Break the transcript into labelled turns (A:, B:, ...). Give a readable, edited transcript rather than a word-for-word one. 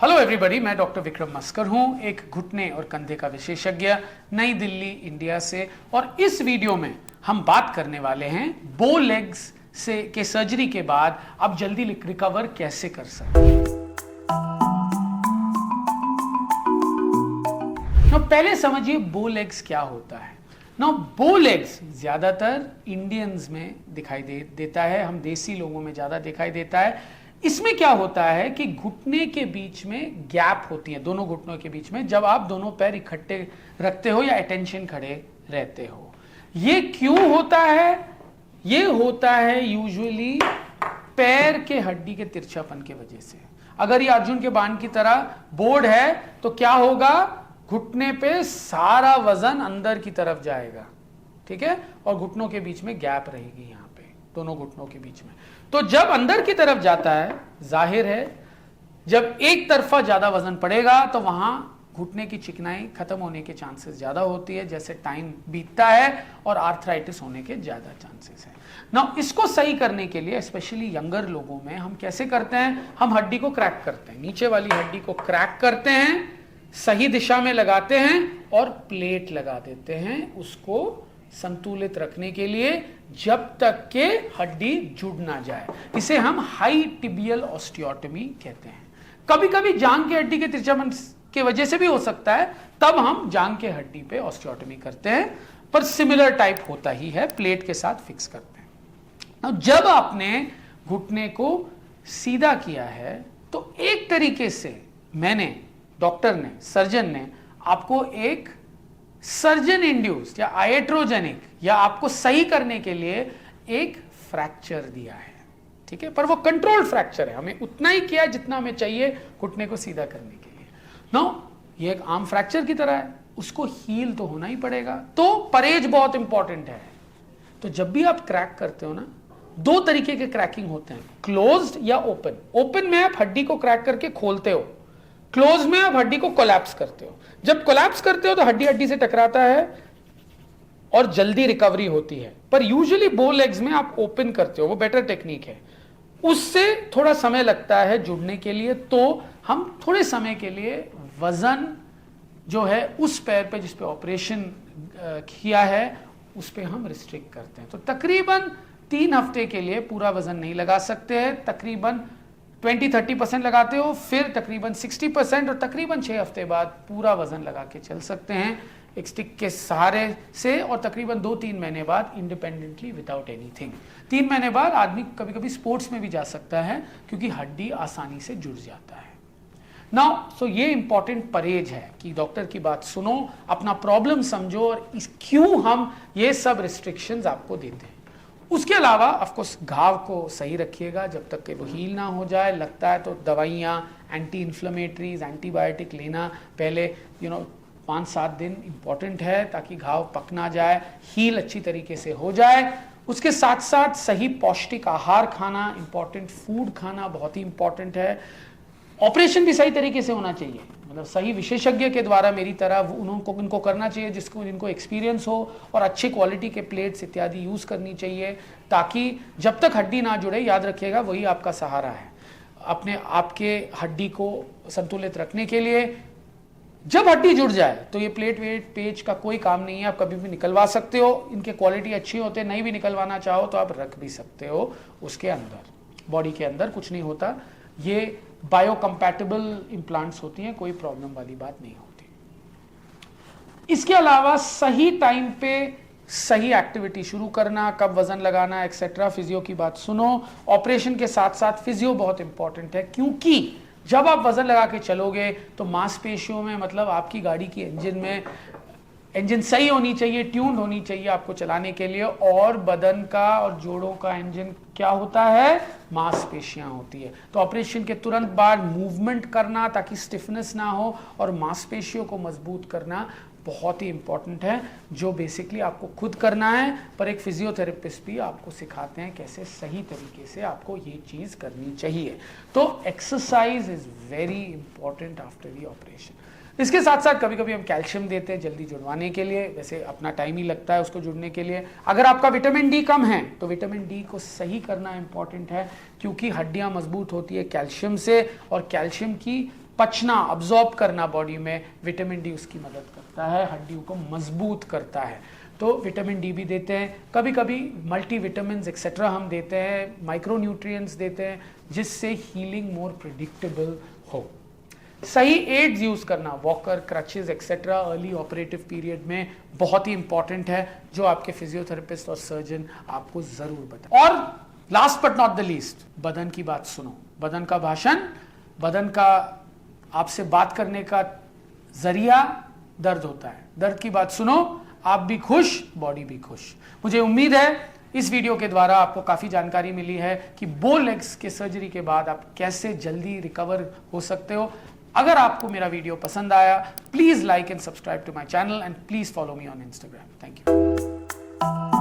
A: Hello everybody, मैं doctor Vikram मस्कर हूं, एक घुटने और कंधे का विशेषज्ञ, नई दिल्ली, इंडिया से। और इस वीडियो में हम बात करने वाले हैं बो लेग्स से के सर्जरी के बाद आप जल्दी रिकवर कैसे कर सकते हैं। पहले समझिए बो लेग्स क्या होता है। बो लेग्स ज्यादातर इंडियंस में दिखाई देता है, हम देसी लोगों में ज्यादा दिखाई देता है। इसमें क्या होता है कि घुटने के बीच में गैप होती है, दोनों घुटनों के बीच में, जब आप दोनों पैर इकट्ठे रखते हो या अटेंशन खड़े रहते हो। ये क्यों होता है? ये होता है यूजुअली पैर के हड्डी के तिरछापन की वजह से। अगर ये अर्जुन के बाण की तरह बोर्ड है तो क्या होगा, घुटने पे सारा वजन अंदर की तरफ जाएगा, ठीक है, और घुटनों के बीच में गैप रहेगी, यहां पे दोनों घुटनों के बीच में। तो जब अंदर की तरफ जाता है, जाहिर है जब एक तरफा ज्यादा वजन पड़ेगा तो वहां घुटने की चिकनाई खत्म होने के चांसेस ज्यादा होती है, जैसे टाइम बीतता है, और आर्थराइटिस होने के ज्यादा चांसेस है। इसको सही करने के लिए स्पेशली यंगर लोगों में हम कैसे करते हैं, हम हड्डी को क्रैक करते हैं, नीचे वाली हड्डी को क्रैक करते हैं, सही दिशा में लगाते हैं और प्लेट लगा देते हैं उसको संतुलित रखने के लिए, जब तक के हड्डी जुड़ ना जाए। इसे हम हाई टिबियल ऑस्टियोटमी कहते हैं। कभी कभी जांग की हड्डी के तिरछापन की वजह से भी हो सकता है, तब हम जांग के हड्डी पे ऑस्टियोटमी करते हैं, पर सिमिलर टाइप होता ही है, प्लेट के साथ फिक्स करते हैं। जब आपने घुटने को सीधा किया है तो एक तरीके से डॉक्टर ने, सर्जन ने आपको एक सर्जन इंड्यूस्ड या आइट्रोजेनिक या आपको सही करने के लिए एक फ्रैक्चर दिया है, ठीक है, पर वो कंट्रोल्ड फ्रैक्चर है, हमें उतना ही किया जितना हमें चाहिए घुटने को सीधा करने के लिए। ये एक आम फ्रैक्चर की तरह है, उसको हील तो होना ही पड़ेगा, तो परहेज बहुत इंपॉर्टेंट है। तो जब भी आप क्रैक करते हो ना, दो तरीके के क्रैकिंग होते हैं, क्लोज्ड या ओपन। ओपन में आप हड्डी को क्रैक करके खोलते हो, क्लोज में आप हड्डी को कोलैप्स करते हो। जब कोलैप्स करते हो तो हड्डी हड्डी से टकराता है और जल्दी रिकवरी होती है, पर यूजुअली बो लेग्स में आप ओपन करते हो, वो बेटर टेक्निक है, उससे थोड़ा समय लगता है जुड़ने के लिए। तो हम थोड़े समय के लिए वजन जो है उस पैर पे जिस पे ऑपरेशन किया है उस पे हम रिस्ट्रिक्ट करते हैं। तो तकरीबन 3 हफ्ते के लिए पूरा वजन नहीं लगा सकते हैं, तकरीबन 20-30% लगाते हो, फिर तकरीबन 60% और तकरीबन 6 हफ्ते बाद पूरा वजन लगा के चल सकते हैं एक स्टिक के सहारे से, और तकरीबन 2-3 महीने बाद इंडिपेंडेंटली विदाउट एनीथिंग। 3 महीने बाद आदमी कभी कभी स्पोर्ट्स में भी जा सकता है क्योंकि हड्डी आसानी से जुड़ जाता है। ये इंपॉर्टेंट परहेज है कि डॉक्टर की बात सुनो, अपना प्रॉब्लम समझो, और क्यों हम ये सब रिस्ट्रिक्शंस आपको देते हैं। उसके अलावा ऑफकोर्स घाव को सही रखिएगा जब तक कि वो हील ना हो जाए। लगता है तो दवाइयाँ, एंटी इन्फ्लेमेटरीज, एंटीबायोटिक लेना पहले 5-7 दिन इंपॉर्टेंट है, ताकि घाव पक ना जाए, हील अच्छी तरीके से हो जाए। उसके साथ साथ सही पौष्टिक आहार खाना, इंपॉर्टेंट फूड खाना बहुत ही इंपॉर्टेंट है। ऑपरेशन भी सही तरीके से होना चाहिए, मतलब सही विशेषज्ञ के द्वारा, मेरी तरह उनको करना चाहिए जिनको एक्सपीरियंस हो, और अच्छी क्वालिटी के प्लेट्स इत्यादि यूज करनी चाहिए, ताकि जब तक हड्डी ना जुड़े, याद रखिएगा वही आपका सहारा है आपके हड्डी को संतुलित रखने के लिए। जब हड्डी जुड़ जाए तो ये प्लेट वेट पेज का कोई काम नहीं है, आप कभी भी निकलवा सकते हो, इनके क्वालिटी अच्छी होते हैं। नहीं भी निकलवाना चाहो तो आप रख भी सकते हो उसके अंदर, बॉडी के अंदर कुछ नहीं होता। ये बायोकम्पैटिबल इम्प्लांट्स होती हैं, कोई प्रॉब्लम वाली बात नहीं होती। इसके अलावा सही टाइम पे सही एक्टिविटी शुरू करना, कब वजन लगाना एक्सेट्रा, फिजियो की बात सुनो। ऑपरेशन के साथ साथ फिजियो बहुत इंपॉर्टेंट है, क्योंकि जब आप वजन लगा के चलोगे तो मांसपेशियों में, मतलब आपकी गाड़ी की इंजन सही होनी चाहिए, ट्यून्ड होनी चाहिए आपको चलाने के लिए। और बदन का और जोड़ों का इंजन क्या होता है, मांसपेशियां होती है। तो ऑपरेशन के तुरंत बाद मूवमेंट करना ताकि स्टिफनेस ना हो, और मांसपेशियों को मजबूत करना बहुत ही इंपॉर्टेंट है, जो बेसिकली आपको खुद करना है, पर एक फिजियोथेरेपिस्ट भी आपको सिखाते हैं कैसे सही तरीके से आपको ये चीज करनी चाहिए। तो exercise is very important after the operation. इसके साथ साथ कभी कभी हम कैल्शियम देते हैं जल्दी जुड़वाने के लिए, वैसे अपना टाइम ही लगता है उसको जुड़ने के लिए। अगर आपका विटामिन डी कम है तो विटामिन डी को सही करना इंपॉर्टेंट है, क्योंकि हड्डियां मजबूत होती है कैल्शियम से, और कैल्शियम की पचना, अब्जॉर्ब करना बॉडी में, विटामिन डी उसकी मदद करता है, हड्डियों को मजबूत करता है। तो विटामिन डी भी देते हैं, कभी कभी मल्टी विटामिन एक्सेट्रा हम देते हैं, माइक्रो न्यूट्रिएंट्स देते हैं, जिससे हीलिंग मोर प्रिडिक्टेबल हो। सही एड्स यूज करना, walker, crutches etcetera early operative period में बहुत ही इंपॉर्टेंट है, जो आपके फिजियोथेरेपिस्ट और सर्जन आपको जरूर बताए। और last but not the least, बदन की बात सुनो। बदन का भाषण, बदन का आपसे बात करने का जरिया दर्द होता है। दर्द की बात सुनो, आप भी खुश, बॉडी भी खुश। मुझे उम्मीद है इस वीडियो के द्वारा आपको काफी जानकारी मिली है कि बो लेग्स के सर्जरी के बाद आप कैसे जल्दी रिकवर हो सकते हो। अगर आपको मेरा वीडियो पसंद आया, please like and subscribe to my channel and please follow me on Instagram. Thank you.